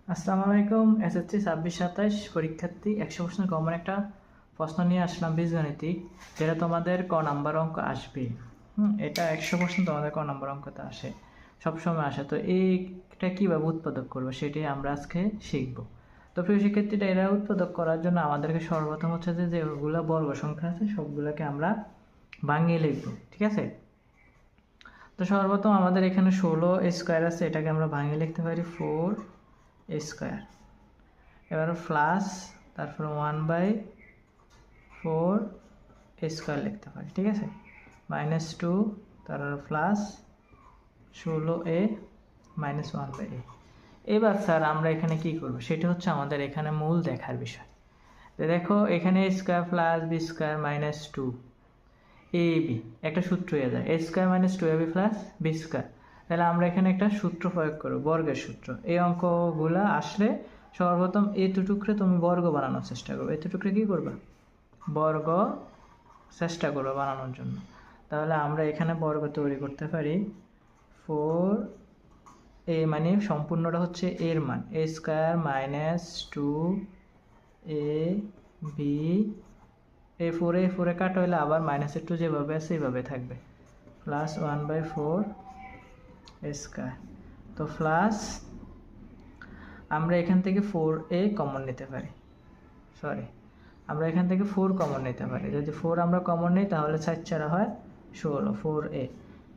আসসালামু আলাইকুম। এসএসসি 26-27 পরীক্ষার্থী 100 প্রশ্নের কমন একটা প্রশ্ন নিয়ে আসলাম বীজগণিতিক, যেটা তোমাদের ক নাম্বার অঙ্ক আসবে। এটা 100 প্রশ্ন তোমাদের ক নাম্বার অঙ্কতে আসে, সবসময় আসে। তো এইটা কীভাবে উৎপাদক করবো সেটাই আমরা আজকে শিখবো। তো প্রিয় শিক্ষার্থীটা, এরা উৎপাদক করার জন্য আমাদেরকে সর্বপ্রথম হচ্ছে যে যেগুলো বর্গ সংখ্যা আছে সবগুলোকে আমরা ভাঙিয়ে লিখবো, ঠিক আছে? তো সর্বপ্রথম আমাদের এখানে 16 স্কোয়ার আছে, এটাকে আমরা ভাঙিয়ে লিখতে পারি 4 স্কোয়ার। এবার প্লাস তারপর 1/4 স্কোয়ার লিখতে পারি, ঠিক আছে? -2 তারপর প্লাস 16a মাইনাস 1/a। এবার স্যার আমরা এখানে কি করব সেটা হচ্ছে আমাদের এখানে মূল দেখার বিষয়। তো দেখো এখানে a square plus b square minus 2ab একটা সূত্র হয়ে যায়, a square minus 2ab plus b square. তাহলে আমরা এখানে একটা সূত্র প্রয়োগ করব, বর্গের সূত্র। এই অঙ্কগুলো আসলে সর্বপ্রথম এতটুকরে তুমি বর্গ বানানোর চেষ্টা করবে। এতটুকরে কি করবা? বর্গ চেষ্টা করবো বানানোর জন্য। তাহলে আমরা এখানে বর্গ তৈরি করতে পারি 4a, মানে সম্পূর্ণটা হচ্ছে এর মান a স্কোয়ার মাইনাস 2ab। এই 4 কাটা হইলে আবার মাইনাসের 2 যেভাবে আছে এইভাবে থাকবে, প্লাস 1/4 স্কোয়ার। তো প্লাস আমরা এখান থেকে 4a কমন নিতে পারি, আমরা এখান থেকে 4 কমন নিতে পারি। যদি 4 আমরা কমন নিই তাহলে 4 হয় 16, 4a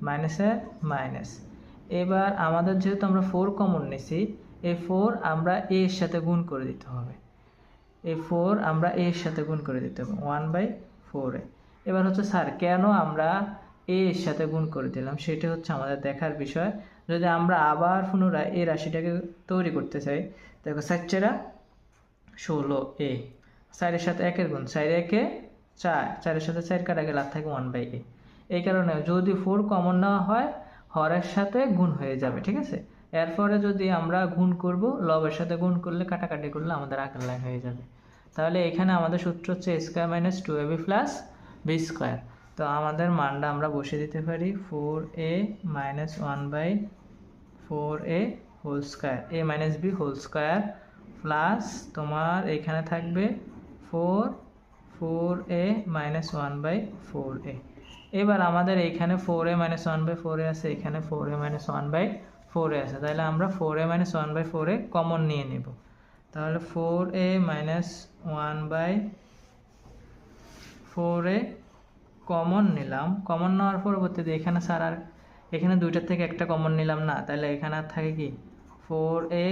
মাইনাসে মাইনাস। এবার আমাদের যেহেতু আমরা 4 কমন নিছি, এই 4 আমরা a এর সাথে গুণ করে দিতে হবে। এই 4 আমরা a এর সাথে গুণ করে দিতে হবে 1/4a। এবার হচ্ছে স্যার কেন আমরা a এর সাথে গুণ করে দিলাম সেটা হচ্ছে আমাদের দেখার বিষয়। যদি আমরা আবার পুনরায় এই রাশিটাকে তৈরি করতে চাই, দেখো 4 16a, 4-এর সাথে 1-এর গুণ, 4 4, 4-এর সাথে 4 কাটা গেলে আর থাকে 1/a। এই কারণে যদি 4 কমন নেওয়া হয় হরের সাথে গুণ হয়ে যাবে, ঠিক আছে? এরপরে যদি আমরা গুণ করব, লবের সাথে গুণ করলে কাটাকাটি করলে আমাদের আগের লাইন হয়ে যাবে। তাহলে এখানে আমাদের সূত্র হচ্ছে a square minus 2ab plus b square. তো আমাদের মানটা আমরা বসে দিতে পারি 4a minus 1/4a whole square, a মাইনাস b হোল স্কোয়ার, প্লাস তোমার এখানে থাকবে 4a মাইনাস 1/4a। এবার আমাদের এইখানে 4a মাইনাস 1/4a আছে, এখানে 4a মাইনাস 1/4a আছে। তাহলে আমরা 4a মাইনাস 1/4a কমন নিয়ে নেব। তাহলে 4a মাইনাস 1/4a কমন নিলাম। কমন নেওয়ার পরবর্তীতে এখানে স্যার আর এখানে দুইটার থেকে একটা কমন নিলাম না, তাহলে এখানে আর থাকে কি 4a